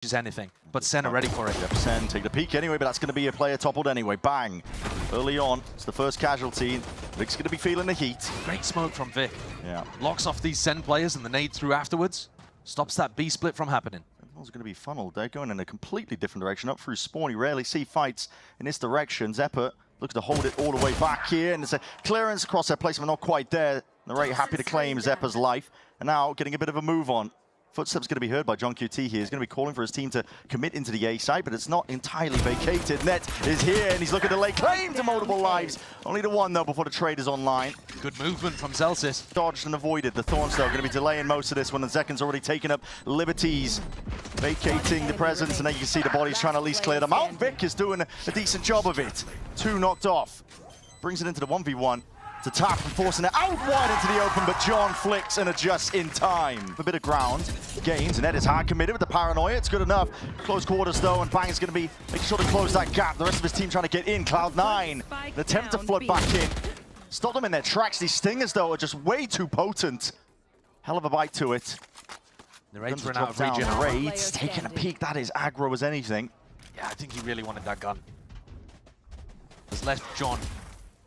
is anything, but Sen are ready for it. Yep, Sen take the peek anyway, but that's going to be a player toppled anyway. Bang. Early on, it's the first casualty. Vic's going to be feeling the heat. Great smoke from Vic. Yeah. Locks off these Sen players and the nade through afterwards. Stops that B split from happening. Sentinels are going to be funneled. They're going in a completely different direction. Up through spawn, you rarely see fights in this direction. Zephyr looks to hold it all the way back here, and it's a clearance across their placement, not quite there. They're very happy to claim Zephyr's life, and now getting a bit of a move on. Footsteps going to be heard by John QT here. He's going to be calling for his team to commit into the A side, but it's not entirely vacated. Net is here, and he's looking to lay claim to multiple lives. Only the one, though, before the trade is online. Good movement from Zelsis. Dodged and avoided. The Thorns, though, going to be delaying most of this one. The Zekin's already taken up liberties, vacating the presence, and then you can see the bodies trying to at least clear them out. Vic is doing a decent job of it. 2 knocked off. Brings it into the 1v1. To tap and forcing it out wide into the open, but John flicks and adjusts in time. A bit of ground gains, and Ed is hard committed with the paranoia. It's good enough. Close quarters though, and Bang is going to be making sure to close that gap. The rest of his team trying to get in. Cloud9, an attempt to flood back in. Stop them in their tracks. These stingers though are just way too potent. Hell of a bite to it. The Raids run out of regen. Raids taking a peek. That is aggro as anything. Yeah, I think he really wanted that gun. Has left John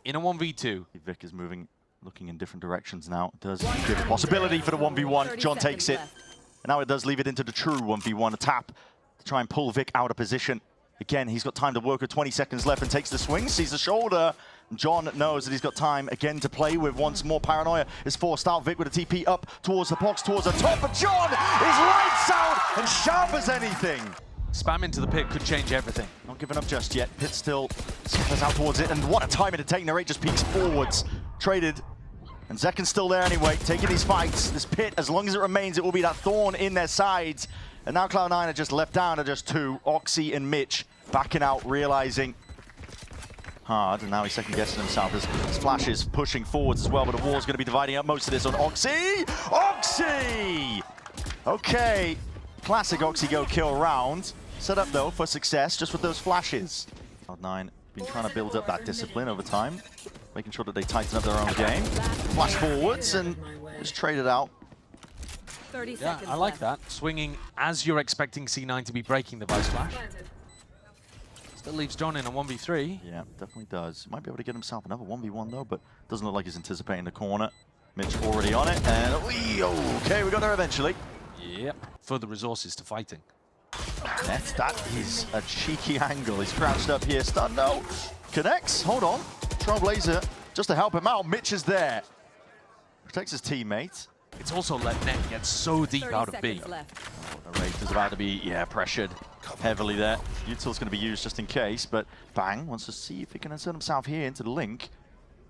in a 1v2. Vic is moving, looking in different directions now. It does give a possibility for the 1v1. John takes it. And now it does leave it into the true 1v1. A tap to try and pull Vic out of position. Again, he's got time to work with 20 seconds left and takes the swing, sees the shoulder. John knows that he's got time again to play with. Once more, paranoia is forced out. Vic with a TP up towards the box, towards the top. But John is lights out and sharp as anything. Spam into the pit could change everything. Not giving up just yet. Pit still scatters out towards it, and what a timing to take. Narrate just peeks forwards. Traded. And Zekin's still there anyway, taking these fights. This pit, as long as it remains, it will be that thorn in their sides. And now Cloud9 are just left down to just 2. Oxy and Mitch backing out, realizing hard, and now he's second-guessing himself. His Flash is pushing forwards as well, but the wall's going to be dividing up most of this on Oxy. Oxy! Okay, classic Oxy go kill round. Set up though for success just with those flashes. Cloud9 been trying to build up that discipline over time, making sure that they tighten up their own game. Flash forwards and just trade it out. Yeah, I like that. Swinging as you're expecting C9 to be breaking the Vice Flash. Still leaves John in a 1v3. Yeah, definitely does. Might be able to get himself another 1v1 though, but doesn't look like he's anticipating the corner. Mitch already on it, and okay, we got there eventually. Yep, further resources to fighting. That is a cheeky angle. He's crouched up here. Stun, no. Connects. Hold on. Trailblazer just to help him out. Mitch is there. Protects his teammate. It's also let Net get so deep out of B. The Wraith is about to be, pressured heavily there. Util's going to be used just in case, but Bang wants to see if he can insert himself here into the link.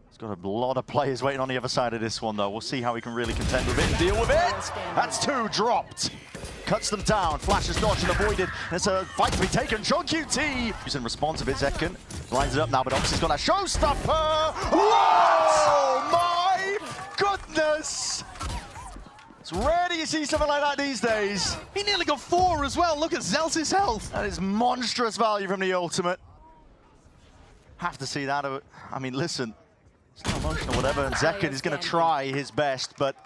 He's got a lot of players waiting on the other side of this one, though. We'll see how he can really contend with it and deal with it. That's 2 dropped. Cuts them down. Flash is dodged and avoided. There's a fight to be taken. John QT. He's in response of it. Zekin lines it up now, but Oxy's got that showstopper. Whoa! My goodness! It's rare that you see something like that these days. He nearly got 4 as well. Look at Zelsis' health. That is monstrous value from the ultimate. Have to see that. I mean, listen. It's not emotional or whatever, and Zekin is going to try his best, but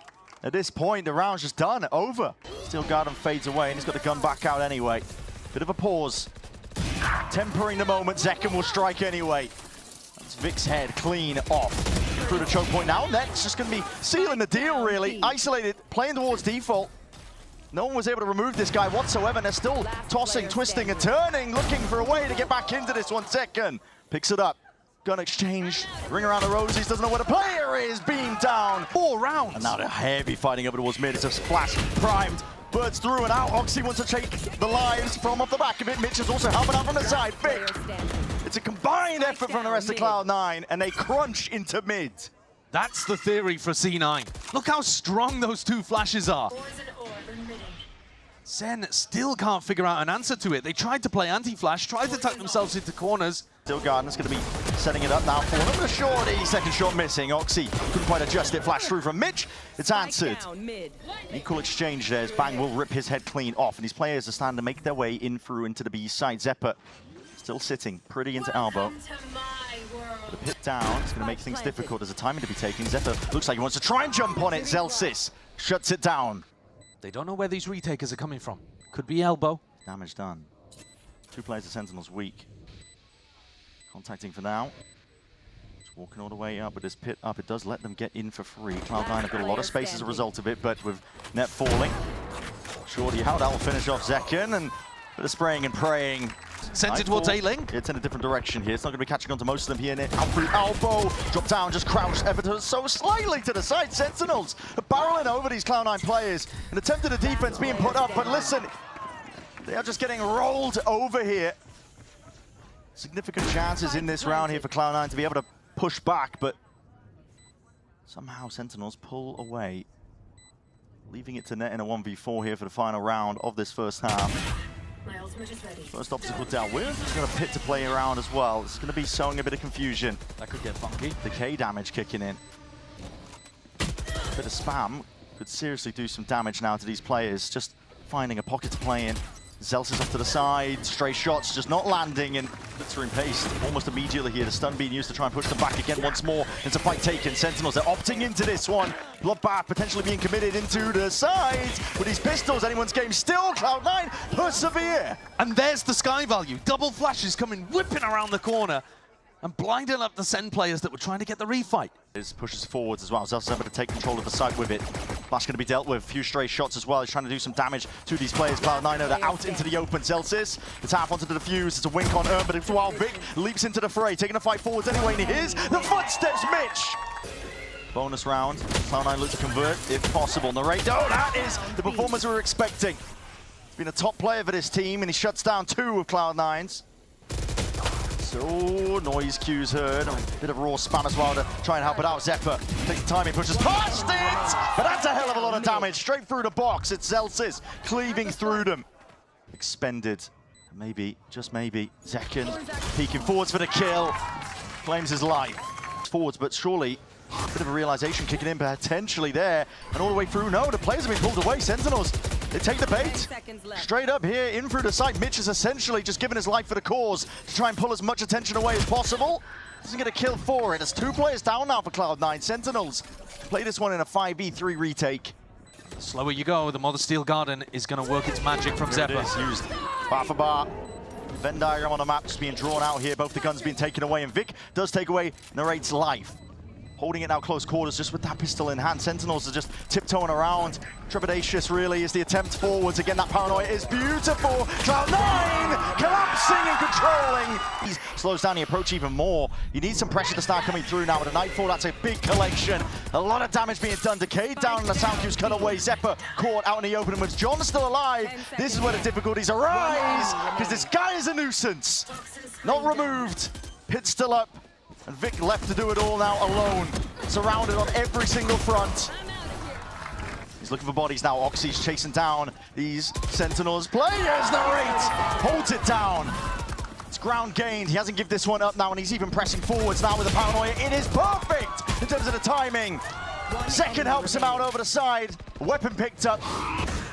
at this point, the round's just done, over. Steel Garden fades away, and he's got the gun back out anyway. Bit of a pause. Tempering the moment, Zekin will strike anyway. That's Vic's head clean off. Through the choke point now, Net's just going to be sealing the deal, really. Isolated, playing towards default. No one was able to remove this guy whatsoever, and they're still tossing, twisting, and turning, looking for a way to get back into this one. Zekin picks it up. Gun exchange, ring around the roses, doesn't know where the player is, beam down. 4 rounds. And now they're heavy fighting over towards mid. It's a splash, primed, birds through and out. Oxy wants to take the lives from off the back of it. Mitch is also helping out from the side. Vic. It's a combined effort from the rest of Cloud9, and they crunch into mid. That's the theory for C9. Look how strong those 2 flashes are. Sen still can't figure out an answer to it. They tried to play anti-flash, tried to tuck themselves into corners. Steel Garden's going to be setting it up now for them. A shorty, second shot missing. Oxy couldn't quite adjust it. Flash through from Mitch. It's answered. Equal exchange there as Bang will rip his head clean off. And these players are starting to make their way in through into the B side. Zephyr still sitting pretty into elbow. The pit down. It's going to make things difficult. There's a timing to be taken. Zephyr looks like he wants to try and jump on it. Zelsis shuts it down. They don't know where these retakers are coming from. Could be elbow, Damage done. 2 players of Sentinels weak. Contacting for now. Just walking all the way up with this pit up. It does let them get in for free. Cloud9 have got a lot of space as a result of it, but with net falling. Shorty how that will finish off Zekken, and a bit of spraying and praying. Sent it towards A-Link. It's in a different direction here. It's not going to be catching on to most of them here. Out through elbow. Drop down, just crouched ever so slightly to the side. Sentinels are barreling over these Cloud9 players. An attempt at a defense being put up, but listen, they are just getting rolled over here. Significant chances in this round here for Cloud9 to be able to push back, but somehow Sentinels pull away, leaving it to net in a 1v4 here for the final round of this first half. First obstacle dealt with. He's got a pit to play around as well. It's going to be sowing a bit of confusion. That could get funky. Decay damage kicking in. A bit of spam could seriously do some damage now to these players. Just finding a pocket to play in. Zels is off to the side. Stray shots just not landing, and glittering pace almost immediately here. The stun being used to try and push them back again once more. It's a fight taken. Sentinels are opting into this one. Bloodbath potentially being committed into the sides. With these pistols, anyone's game still. Cloud9 persevere. And there's the Sky value. Double flashes coming whipping around the corner and blinding up the Sen players that were trying to get the refight. This pushes forwards as well. Zels able to take control of the site with it. Flash going to be dealt with. A few stray shots as well. He's trying to do some damage to these players. Cloud9 are out into the open. Zelsis, the tap onto the defuse. It's a wink on Erm, but it's while Vic leaps into the fray, taking a fight forwards anyway. And here's the footsteps, Mitch. Bonus round. Cloud9 look to convert if possible. Narrate. Oh, that is the performance we were expecting. He's been a top player for this team, and he shuts down 2 of Cloud9's. So, noise cues heard. A bit of raw spam as well to try and help it out. Zephyr takes the time, he pushes past it! But that's a hell of a lot of damage. Straight through the box. It's Zelsis cleaving through them. Expended. Maybe, just maybe, Zekken peeking forwards for the kill. Claims his life. Forwards, but surely a bit of a realization kicking in potentially there. And all the way through, no, the players have been pulled away. Sentinels, they take the bait. Straight up here, in through the site. Mitch is essentially just giving his life for the cause to try and pull as much attention away as possible. Doesn't get a kill for it. There's 2 players down now for Cloud9. Sentinels play this one in a 5v3 retake. The slower you go, the more the Steel Garden is going to work its magic from Zephyr. Used bar for bar. Venn diagram on the map just being drawn out here. Both the guns being taken away, and Vic does take away Narrate's life. Holding it now close quarters just with that pistol in hand. Sentinels are just tiptoeing around. Trepidatious really is the attempt forwards. Again, that paranoia is beautiful. Cloud9 collapsing and controlling. He slows down the approach even more. He needs some pressure to start coming through now with a Nightfall. That's a big collection. A lot of damage being done. Decay down and the sound cues cut away. Zephyr caught out in the open, and with John still alive, this is where the difficulties arise, because this guy is a nuisance. Not removed. Pit still up. And Vic left to do it all now alone. Surrounded on every single front. He's looking for bodies now. Oxy's chasing down these Sentinels. Players, Narrate holds it down. It's ground gained. He hasn't given this one up now, and he's even pressing forwards now with the paranoia. It is perfect in terms of the timing. Zekken helps him out over the side. Weapon picked up.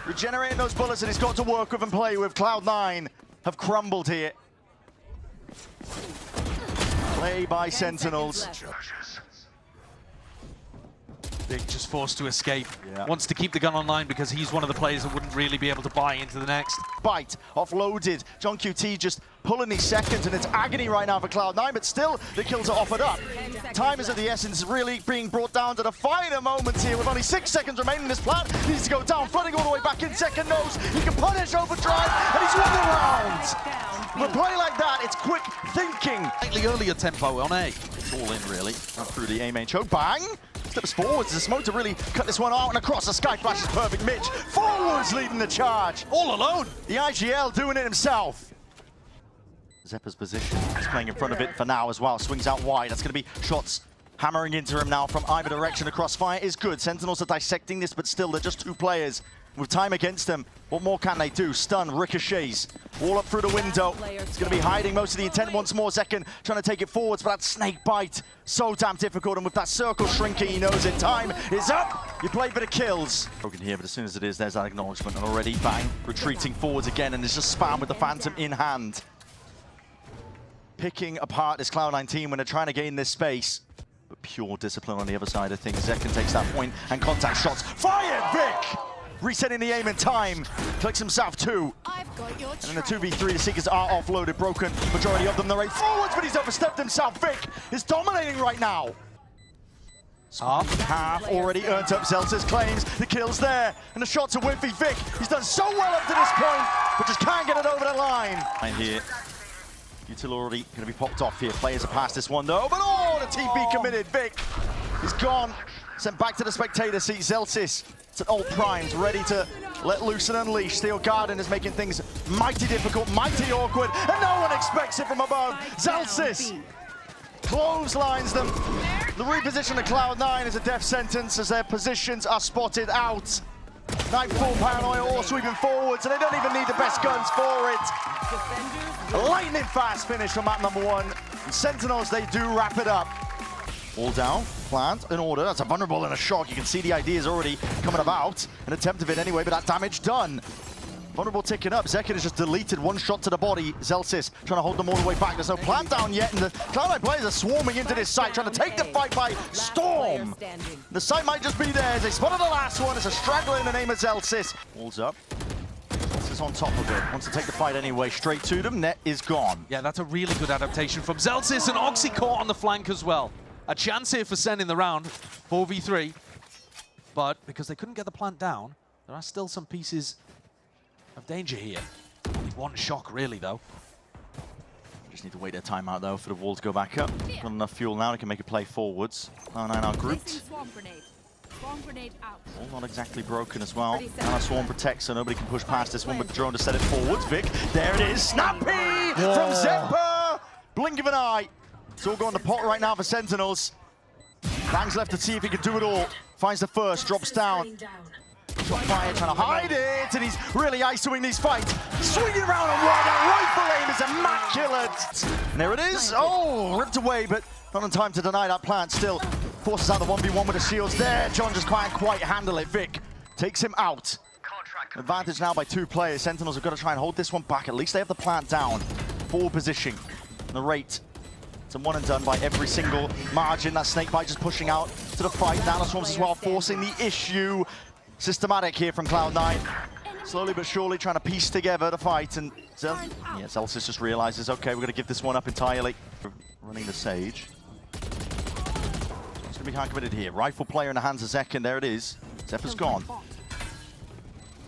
Regenerating those bullets, and he's got to work with and play with. Cloud9 have crumbled here. Play by Sentinels. Vic just forced to escape. Yeah. Wants to keep the gun online because he's one of the players that wouldn't really be able to buy into the next. Bite, offloaded. John QT just pulling these seconds, and it's agony right now for Cloud9, but still the kills are offered up. Time is of the essence, really being brought down to the final moments here with only 6 seconds remaining. This plant needs to go down, flooding all the way back in. Zekken knows he can punish overdrive, and he's won the round. With a play like that, it's quick thinking. Slightly earlier tempo on A. It's all in, really. Up through the A main choke. Bang! Steps forwards. The smoke to really cut this one out, and across the sky flash is perfect. Mitch forwards leading the charge. All alone. The IGL doing it himself. Zephyr's position. He's playing in front of it for now as well. Swings out wide. That's going to be shots hammering into him now from either direction. The crossfire is good. Sentinels are dissecting this, but still, they're just 2 players. With time against them, what more can they do? Stun, ricochets, all up through the window. It's going to be hiding most of the intent once more. Zekken trying to take it forwards, but that snake bite, so damn difficult. And with that circle shrinking, he knows it. Time is up. You play for the kills. Broken here, but as soon as it is, there's that acknowledgement. And already, bang, retreating forwards again. And there's just spam with the Phantom in hand. Picking apart this Cloud9 team when they're trying to gain this space. But pure discipline on the other side of things. Zekken takes that point and contact shots. Fired, Vic! resetting the aim in time. Clicks himself 2. And in the 2v3, the Seekers are offloaded, broken. Majority of them the right forwards, but he's overstepped himself. Vic is dominating right now. Half already earned up. Zelsis claims the kills there. And the shot to Wimpy. Vic, he's done so well up to this point, but just can't get it over the line. And here, Util already going to be popped off here. Players are past this one though, but the TP committed. Vic is gone. Sent back to the spectator seat. Zelsis, it's an old primes, ready to let loose and unleash. Steel Garden is making things mighty difficult, mighty awkward, and no one expects it from above. Zelsis clotheslines them. The reposition of Cloud9 is a death sentence as their positions are spotted out. Nightfall Paranoia all sweeping forwards, and they don't even need the best guns for it. A lightning fast finish from map number 1. And Sentinels, they do wrap it up. All down, plant, in order. That's a vulnerable and a shock. You can see the ideas already coming about. An attempt of it anyway, but that damage done. Vulnerable ticking up. Zekin has just deleted one shot to the body. Zelsis trying to hold them all the way back. There's no plant down yet, and the Cloud9 players are swarming into this site, trying to take the fight by storm. The site might just be theirs. They spotted the last one. It's a straggler in the name of Zelsis. Walls up. Zelsis on top of it. Wants to take the fight anyway. Straight to them. Net is gone. Yeah, that's a really good adaptation from Zelsis, and Oxy caught on the flank as well. A chance here for Sen in the round, 4v3. But because they couldn't get the plant down, there are still some pieces of danger here. Only one shock really though. Just need to wait their timeout though for the wall to go back up. Got enough fuel now, they can make a play forwards. Cloud9 are grouped. All not exactly broken as well. Now Swarm protects so nobody can push past this one with the drone to set it forwards. Vic, there it is. Snappy from Zepper. Blink of an eye. It's all going to pot right now for Sentinels. Bang's left to see if he can do it all. Finds the first, drops down. Shot fire, trying to hide it, and he's really ISOing these fights. Swinging around and wide, that rifle aim is immaculate. And there it is. Oh, ripped away, but not in time to deny that plant. Still forces out the 1v1 with the shields there. John just can't quite handle it. Vic takes him out. Advantage now by 2 players. Sentinels have got to try and hold this one back. At least they have the plant down. Forward position. The rate. It's a one and done by every single margin. That Snakebite just pushing out to the fight. Nanoswarms as well, forcing the issue. Systematic here from Cloud9. Slowly but surely trying to piece together the fight. And Zelsis just realizes, okay, we're going to give this one up entirely. Running the Sage. It's going to be hard committed here. Rifle player in the hands of Zekin. There it is. Zephyr's gone.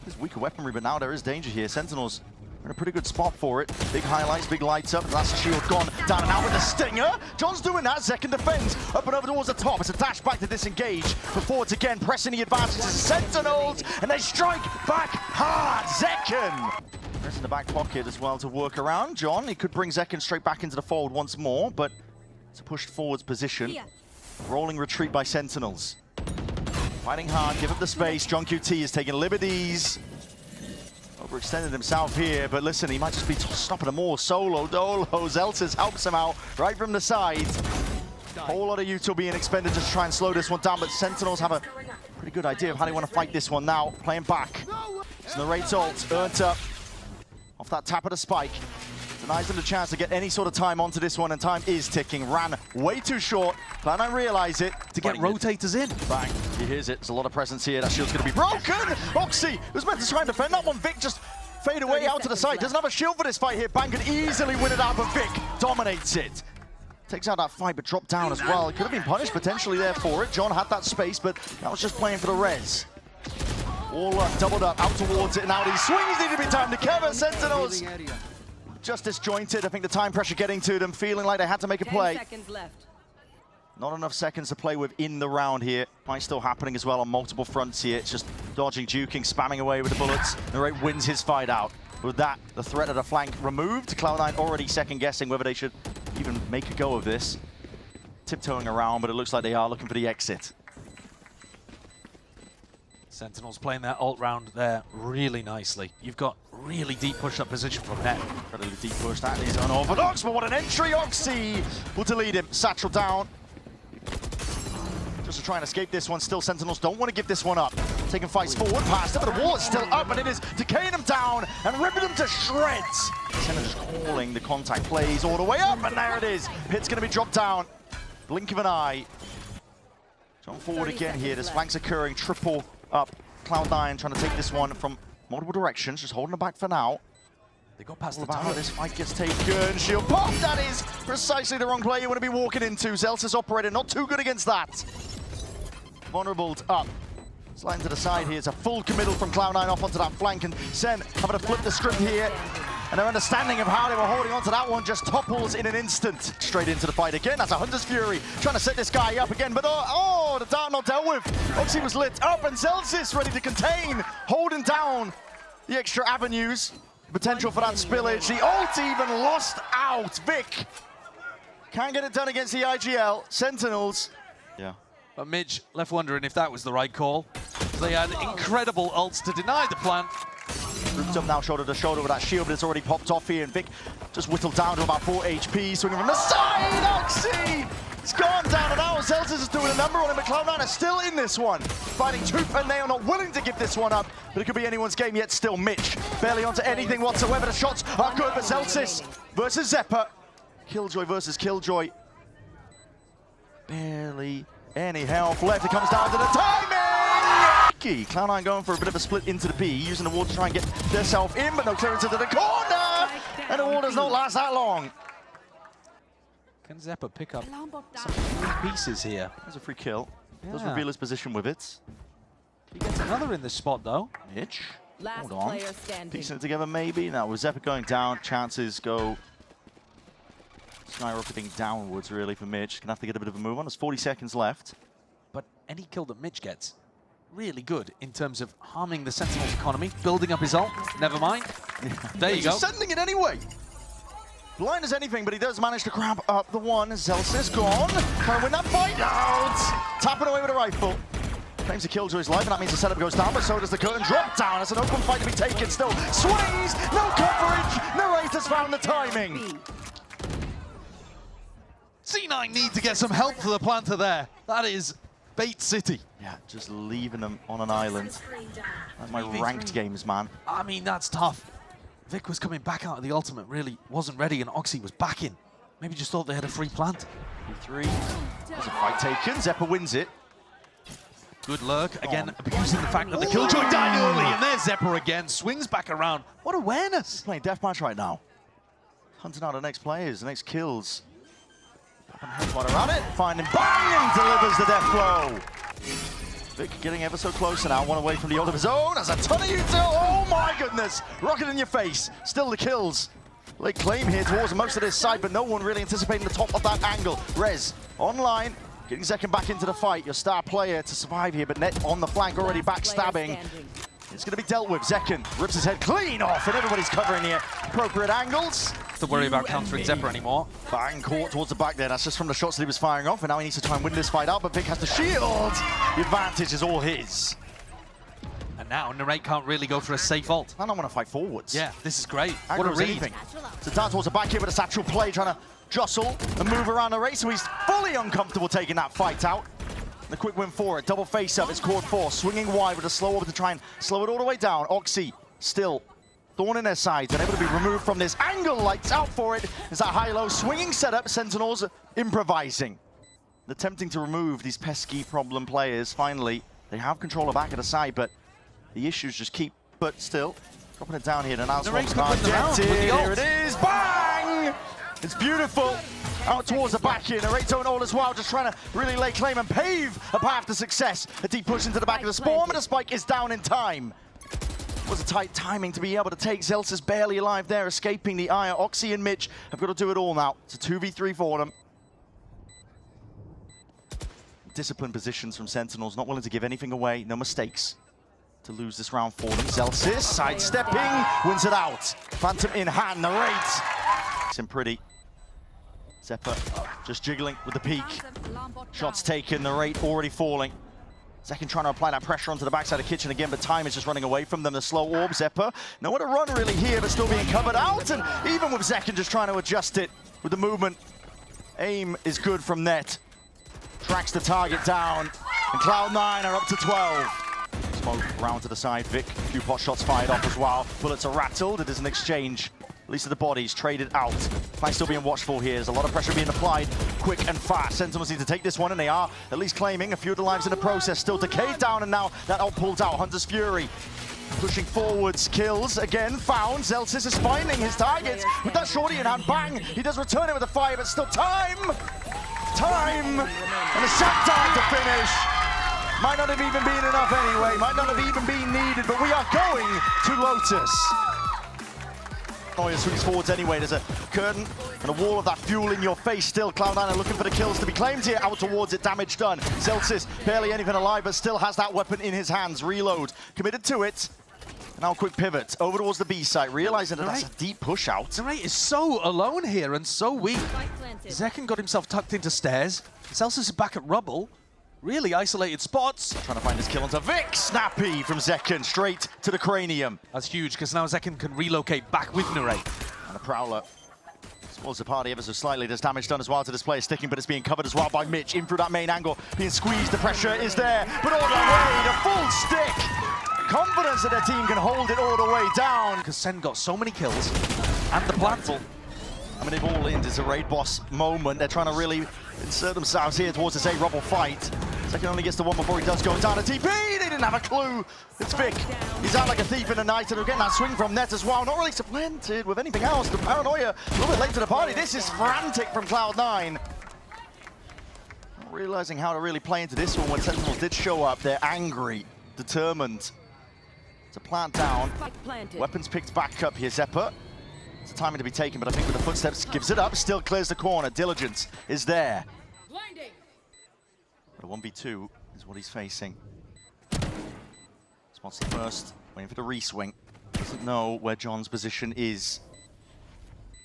There's weaker weaponry, but now there is danger here. Sentinels are in a pretty good spot for it. Big highlights, big lights up. That's the shield gone. Down and out with the stinger. John's doing that. Zekin defends. Up and over towards the top. It's a dash back to disengage. But forwards again, pressing the advantage. Sentinels, and they strike back hard. Zekin. Pressing the back pocket as well to work around. John, he could bring Zekin straight back into the fold once more, but it's a pushed forwards position. Rolling retreat by Sentinels. Fighting hard, give up the space. John QT is taking liberties. Overextended himself here, but listen, he might just be stopping them all. Solo, Dolo, Zelsis helps him out right from the side. Whole lot of util being expended to try and slow this one down, but Sentinels have a pretty good idea of how they want to fight this one now. Playing back. It's Narrate's ult, earned up. Off that tap of the spike. Denies them the chance to get any sort of time onto this one, and time is ticking. Ran way too short. Cloud9 realize it. To get rotators in. Bang. He hears it. There's a lot of presence here. That shield's going to be broken. Oxy was meant to try and defend that one. Vic just fade away out to the side. Doesn't have a shield for this fight here. Bang could easily win it out, but Vic dominates it. Takes out that fight, but dropped down as well. It could have been punished potentially there for it. John had that space, but that was just playing for the res. All up, doubled up, out towards it. Now these swings need to be timed to cover. Sentinels just disjointed. I think the time pressure getting to them, feeling like they had to make a play. 10 seconds left. Not enough seconds to play with in the round here. Fight still happening as well on multiple fronts here. It's just dodging, juking, spamming away with the bullets. Narrate wins his fight out. With that, the threat of the flank removed. Cloud9 already second-guessing whether they should even make a go of this. Tiptoeing around, but it looks like they are looking for the exit. Sentinels playing their ult round there really nicely. You've got really deep push-up position from Net. Incredibly deep push. That is unorthodox, but what an entry. Oxy will delete him. Satchel down. Just to try and escape this one. Still, Sentinels don't want to give this one up. Taking fights forward, past it, but the wall is still up, and it is decaying them down and ripping them to shreds. Sentinels just calling the contact plays all the way up, and there it is. Pit's going to be dropped down. Blink of an eye. John forward again here. This flank's occurring. Triple up. Cloud9 trying to take this one from multiple directions, just holding it back for now. They got past All the about how turret. this fight gets taken. Shield pop, that is precisely the wrong play you want to be walking into. Zelsis operator not too good against that. Vulnerable up. Sliding to the side here. It's a full committal from Cloud9 off onto that flank, and Sen having to flip the script here. And their understanding of how they were holding onto that one just topples in an instant. Straight into the fight again. That's a Hunter's Fury trying to set this guy up again. But the dart not dealt with. Oxy was lit up, and Zelsis ready to contain, holding down the extra avenues. Potential for that spillage. The ult even lost out. Vic can't get it done against the IGL. Sentinels. Yeah. But Midge left wondering if that was the right call. They had incredible ults to deny the plant. Roots up now shoulder to shoulder with that shield, but it's already popped off here. And Vic just whittled down to about 4 HP. Swinging from the side. Oxy! It's gone down and out. Zelsis is doing a number on him, but Cloud9 are still in this one. Fighting tooth and nail, not willing to give this one up. But it could be anyone's game, yet still Mitch. Barely onto anything whatsoever. The shots are good, but Zelsis versus Zeppa. Killjoy versus Killjoy. Barely any health left. It comes down to the timing! Cloud9 going for a bit of a split into the B, using the wall to try and get themselves in, but no clearance into the corner! And the wall does not last that long. Can Zeppa pick up some free pieces here? There's a free kill. Yeah. Does reveal his position with it. He gets another in this spot, though. Mitch, Last hold on. player standing. Piecing it together maybe. Now with Zeppa going down, chances go skyrocketing downwards really for Mitch. Gonna have to get a bit of a move on. There's 40 seconds left. But any kill that Mitch gets, really good in terms of harming the Sentinels economy, building up his ult. Never mind. There you go. He's sending it anyway. Blind as anything, but he does manage to grab up the one. Zelsis gone. Trying to win that fight out. Tapping away with a rifle. Claims a Killjoy's life, and that means the setup goes down, but so does the curtain drop down. It's an open fight to be taken still. Swings, no coverage. Narrator's found the timing. C9 need to get some help for the planter there. That is Bait City. Yeah, just leaving them on an island. That's my ranked games, man. I mean, that's tough. Vic was coming back out of the ultimate, really wasn't ready, and Oxy was back in. Maybe just thought they had a free plant. 3. There's a fight taken. Zeppa wins it. Good lurk, again, abusing the fact that the Killjoy died early, and there's Zeppa again, swings back around. What awareness! He's playing deathmatch right now. Hunting out the next players, the next kills. Headbutt around it, finding bang, and delivers the death blow. Vic getting ever so close now, one away from the ult of his own. There's a ton of util. Oh my goodness! Rocket in your face. Still the kills. Late claim here towards most of this side, but no one really anticipating the top of that angle. Rez online, getting Zekin back into the fight. Your star player to survive here, but Net on the flank already backstabbing. It's going to be dealt with. Zekin rips his head clean off, and everybody's covering the appropriate angles. To worry about countering Zeppa anymore. Bang, caught towards the back there. That's just from the shots that he was firing off, and now he needs to try and win this fight out, but Vic has the shield. The advantage is all his. And now Narrate can't really go for a safe ult. I don't want to fight forwards. Yeah, this is great. Aggro What a is read. anything. So down towards the back here with a satchel play, trying to jostle and move around the race, so he's fully uncomfortable taking that fight out. The quick win for it. Double face up. It's Cord 4, swinging wide with a slow over to try and slow it all the way down. Oxy still thorn in their sides, and able to be removed from this angle. Lights out for it. It's that high-low swinging setup. Sentinels improvising. Attempting to remove these pesky problem players. Finally, they have control of back of the side, but the issues just keep, but still, dropping it down here. And now Narrate's gonna put them out with the ult. here it is. Bang! It's beautiful. Out towards the back here. Narrate's own all as well, just trying to really lay claim and pave a path to success. A deep push into the back of the spawn, but the spike is down in time. Was a tight timing to be able to take. Zelsis barely alive there, escaping the ire. Oxy and Mitch have got to do it all now. It's a 2v3 for them. Disciplined positions from Sentinels, not willing to give anything away, no mistakes to lose this round for them. Zelsis sidestepping, wins it out. Phantom in hand, Narrate. It's in pretty. Zeppa just jiggling with the peak. Shots taken, Narrate already falling. Zekin trying to apply that pressure onto the backside of Kitchen again, but time is just running away from them. The slow orb, Zeppa. Nowhere to run really here, but still being covered out. And even with Zekin just trying to adjust it with the movement, aim is good from Net. Tracks the target down, and Cloud9 are up to 12. Smoke round to the side, Vic. A few pot shots fired off as well. Bullets are rattled. It is an exchange At least of the bodies traded out. Flank still being watchful here. There's a lot of pressure being applied quick and fast. Sentinels need to take this one, and they are at least claiming a few of the lives in the process. Still decayed down, and now that ult pulled out. Hunter's Fury pushing forwards, kills again, found. Zelsis is finding his targets with that shorty in hand. Bang! He does return it with a fire, but still time! Time! And a shutdown to finish. Might not have even been enough anyway. Might not have even been needed, but we are going to Lotus. Noya swings forwards anyway. There's a curtain and a wall of that fuel in your face still. Cloud9 are looking for the kills to be claimed here. Out towards it, damage done. Zelsis, barely anything alive, but still has that weapon in his hands. Reload, committed to it. And now a quick pivot over towards the B site, realizing that that's a deep push out. Narrate is so alone here and so weak. Zekken got himself tucked into stairs. Zelsis is back at rubble. Really isolated spots. Trying to find his kill onto Vic. Snappy from Zekken, straight to the cranium. That's huge, because now Zekken can relocate back with Narrate. And a Prowler spoils the party ever so slightly. There's damage done as well to this player sticking, but it's being covered as well by Mitch. In through that main angle, being squeezed. The pressure is there, but all the way, the full stick. Confidence that their team can hold it all the way down. Because Sen got so many kills, and the plant. I mean, they've all in. It's a raid boss moment. They're trying to really insert themselves here towards this A-Rubble fight. Second only gets the one before he does go down. A TP! They didn't have a clue. It's Vic. He's out like a thief in the night, and we're getting that swing from Net as well. Not really supplanted with anything else. The Paranoia a little bit late to the party. This is frantic from Cloud9. Not realizing how to really play into this one when Sentinels did show up. They're angry, determined to plant down. Weapons picked back up here, Zephyr. It's a timing to be taken, but I think with the footsteps, gives it up, still clears the corner. Diligence is there. But a 1v2 is what he's facing. Spots the first, waiting for the re-swing. Doesn't know where John's position is.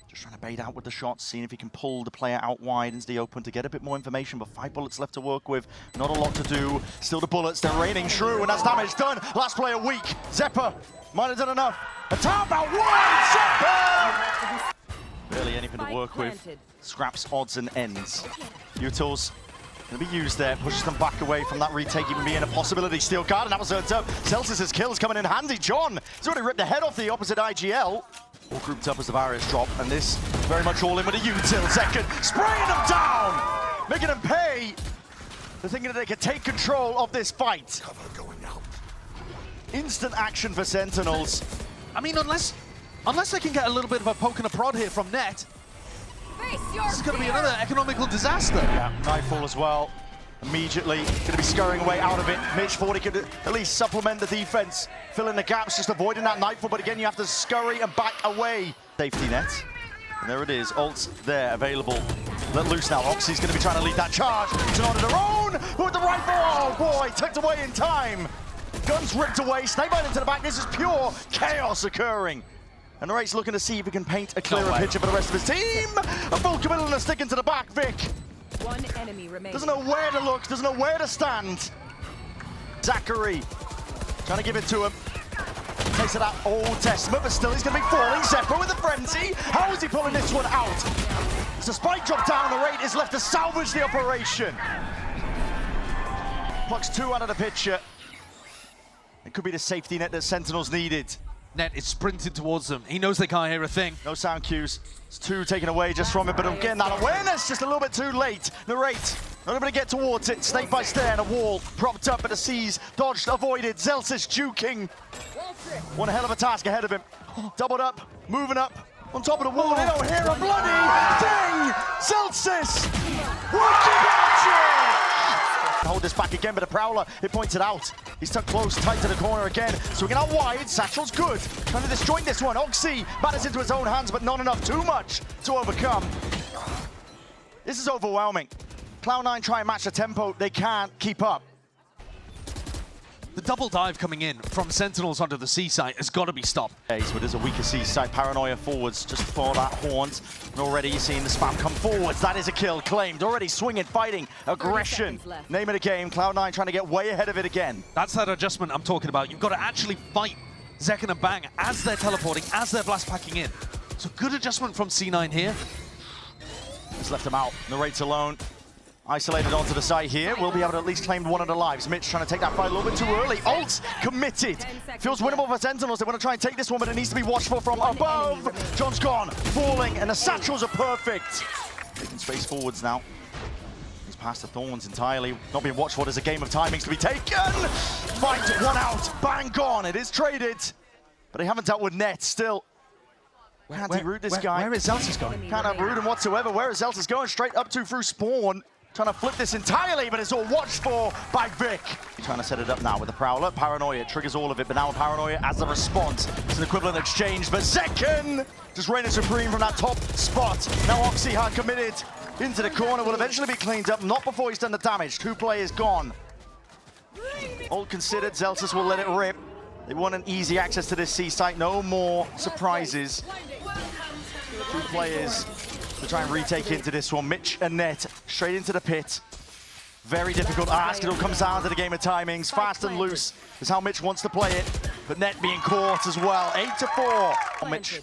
Just trying to bait out with the shots, seeing if he can pull the player out wide into the open to get a bit more information, but 5 bullets left to work with. Not a lot to do. Still the bullets, they're raining true, and that's damage done. Last player weak. Zephyr might have done enough. A tap out wide, Zephyr! Barely anything to work with. Scraps, odds, and ends. Utils gonna be used there, pushes them back away from that retake even being a possibility. Steel guard, and that was earned up. Celsius's kills coming in handy. John has already ripped the head off the opposite IGL. All grouped up as the barriers drop, and this very much all in with a util. Second, spraying them down, making them pay. They're thinking that they can take control of this fight. Cover going out. Instant action for Sentinels. I mean, unless they can get a little bit of a poke and a prod here from Net, this is going to be another economical disaster. Yeah, Nightfall as well. Immediately going to be scurrying away out of it. Mitch thought he could at least supplement the defense, fill in the gaps, just avoiding that Nightfall. But again, you have to scurry and back away. Safety net. And there it is. Ult's there, available. Let loose now. Oxy's going to be trying to lead that charge. It's not on their own. With the rifle. Oh boy, tucked away in time. Guns ripped away. Snakebite into the back. This is pure chaos occurring. And Narrate's looking to see if he can paint a clearer picture for the rest of his team. A full committal and a stick into the back. Vic. One enemy remaining. Doesn't know where to look, doesn't know where to stand. Zachary trying to give it to him. Takes it out, Old Testament, but still he's going to be falling. Zephyr with a frenzy. How is he pulling this one out? It's a spike drop down. Narrate is left to salvage the operation. Plucks 2 out of the picture. It could be the safety net that Sentinels needed. Net is sprinting towards them. He knows they can't hear a thing. No sound cues. It's 2 taken away just from it, but again, that awareness just a little bit too late. Narrate, not able to get towards it. Snake by stare and a wall propped up, but the seas dodged, avoided. Zelsis juking. One hell of a task ahead of him. Doubled up, moving up, on top of the wall. They don't hear a bloody thing! Zelsis! Working magic! Hold this back again, but the Prowler, it points it out. He's tucked close, tight to the corner again. Swinging out wide, Satchel's good. Trying to disjoint this one. Oxy batters into his own hands, but not enough, too much to overcome. This is overwhelming. Cloud9 try and match the tempo, they can't keep up. The double dive coming in from Sentinels onto the C site has got to be stopped. So there's a weaker C site, Paranoia forwards just for that Horns. And already you're seeing the spam come forwards. That is a kill claimed. Already swinging, fighting, aggression. Name of the game, Cloud9 trying to get way ahead of it again. That's that adjustment I'm talking about. You've got to actually fight Zekken and Bang as they're teleporting, as they're blast packing in. So good adjustment from C9 here. Just left him out. Narrates alone. Isolated onto the site here. We'll be able to at least claim one of the lives. Mitch trying to take that fight a little bit too early. Ult committed. Feels winnable for Sentinels. They want to try and take this one, but it needs to be watched for from above. John's gone, falling, and the satchels are perfect. Taking space forwards now. He's past the Thorns entirely. Not being watched for. There's a game of timings to be taken. Fight, one out, bang, gone. It is traded, but they haven't dealt with Net still. Can't root this guy. Where is Zelsis going? Can't have root him whatsoever. Where is Zelsis going? Straight up to through spawn. Trying to flip this entirely, but it's all watched for by Vic. Trying to set it up now with the Prowler. Paranoia triggers all of it, but now Paranoia as a response. It's an equivalent exchange, but Zekken just reigning supreme from that top spot. Now Oxy hard committed into the corner. Will eventually be cleaned up, not before he's done the damage. 2 players gone. All considered, Zelsis will let it rip. They want an easy access to this C site. No more surprises. 2 players to try and retake into this one. Mitch and Net straight into the pit. Very difficult ask. It all comes down to the game of timings. Fast and loose is how Mitch wants to play it. But Net being caught as well. 8-4. Mitch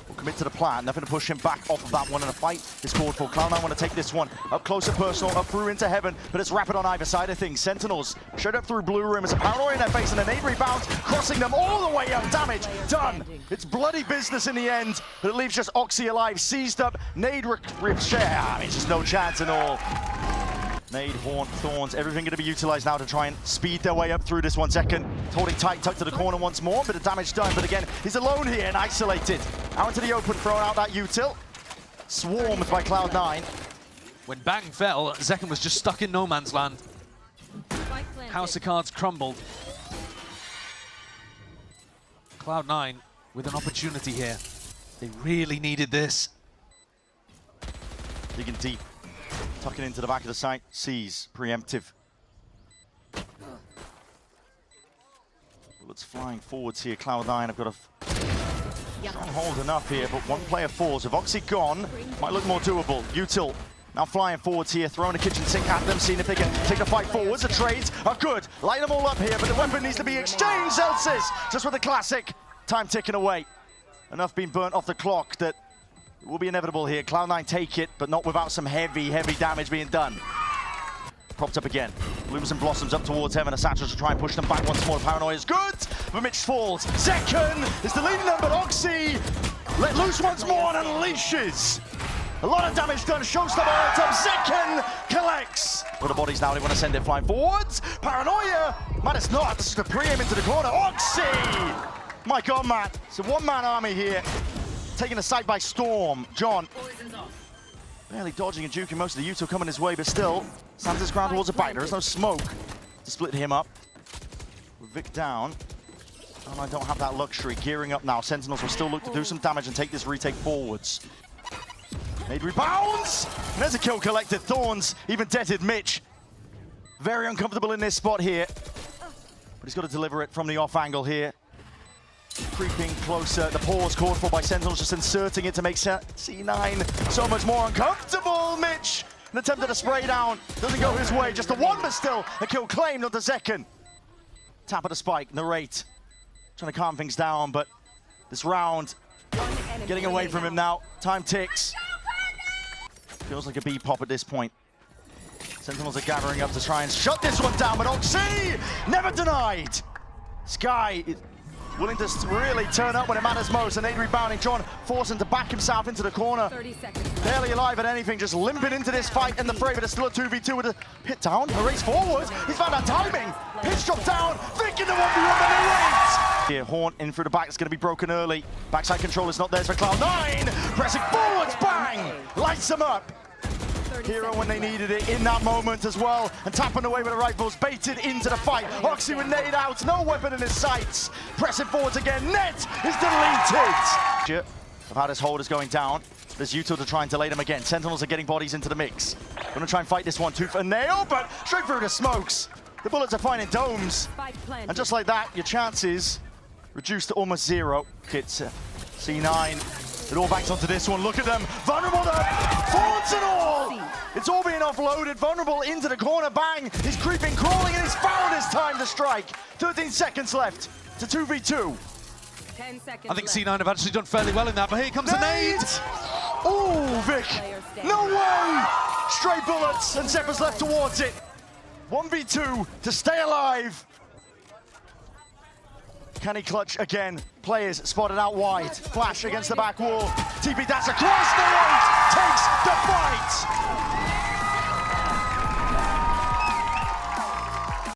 will commit to the plan. Nothing to push him back off of that one in a fight. Is called for. Cloud9 want to take this one up close and personal, up through into heaven, but it's rapid on either side of things. Sentinels straight up through blue room. It's a Paranoia in their face and a nade rebound, crossing them all the way up. Damage done. It's bloody business in the end, but it leaves just Oxy alive, seized up. Nade ricochet. I mean, just no chance at all. Nade, Horn, Thorns, everything going to be utilized now to try and speed their way up through this 1 second. Holding tight, tucked to the corner once more. Bit of damage done, but again, he's alone here and isolated. Out into the open, throwing out that util. Swarmed by Cloud9. When Bang fell, Zekken was just stuck in no man's land. House of Cards crumbled. Cloud9 with an opportunity here. They really needed this. Digging deep. Tucking into the back of the site, sees, preemptive. Bullets flying forwards here, Cloud9 have got a strong hold enough here, but 1 player falls. With Oxy gone, might look more doable. Util now flying forwards here, throwing a kitchen sink at them, seeing if they can take the fight forwards. The trades are good, light them all up here, but the weapon needs to be exchanged, Zelsis, just with the classic. Time ticking away. Enough being burnt off the clock that it will be inevitable here. Cloud9 take it, but not without some heavy damage being done. Propped up again. Blooms and Blossoms up towards heaven. The Satchels to try and push them back once more. Paranoia is good, but Mitch falls. Zekken is the leading them, but Oxy let loose once more and unleashes. A lot of damage done. Showstopper ult up. Zekken collects. For the bodies now, they want to send it flying forwards. Paranoia, man, it's not. This is the pre-aim into the corner. Oxy! My God, man. It's a 1-man army here. Taking the site by storm. John barely dodging and juking most of the util coming his way, but still stands his ground towards a bite. There is no smoke to split him up. With Vic down, and I don't have that luxury. Gearing up now. Sentinels will still look to do some damage and take this retake forwards. Nade rebounds, and there's a kill collected. Thorns even deaded Mitch. Very uncomfortable in this spot here, but he's got to deliver it from the off angle here. Creeping closer, the pause called for by Sentinels, just inserting it to make C9 so much more uncomfortable. Mitch, an attempt at a spray down, doesn't go his way, just a 1, but still a kill claimed on the Zekken. Tap of the spike, narrate, trying to calm things down, but this round, getting away from him now. Time ticks. Feels like a B-pop at this point. Sentinels are gathering up to try and shut this one down, but Oxy never denied. Sky is willing to really turn up when it matters most. And 8 rebounding. John forcing to back himself into the corner. 30 seconds. Barely alive at anything, just limping into this fight in the fray, but it's still a 2v2 with a pit down. A race forward. He's found that timing. Pitch drop down. Thinking the 1v1 and he waits. Here, Horn in through the back. It's going to be broken early. Backside control is not there for Cloud9. Pressing forwards. Bang! Lights them up. Hero when they needed it in that moment as well, and tapping away with the rifles, baited into the fight. Oxy with nade out, no weapon in his sights. Pressing forwards again, Net is deleted. Of how this hold is going down. There's util to try and delay them again. Sentinels are getting bodies into the mix. Gonna try and fight this one tooth and nail, but straight through the smokes. The bullets are finding domes. And just like that, your chances reduced to almost 0. It's C9. It all backs onto this one. Look at them. Vulnerable to Thorns and all. It's all being offloaded. Vulnerable into the corner. Bang. He's creeping, crawling, and he's found his time to strike. 13 seconds left to 2v2. 10 seconds I think C9 have actually done fairly well in that, but here comes a nade. Oh, Vic. No way. Stray bullets, and Zeppa's left towards it. 1v2 to stay alive. Can he clutch again? Players spotted out wide. Flash against the back wall. TP That's across the right, takes the fight.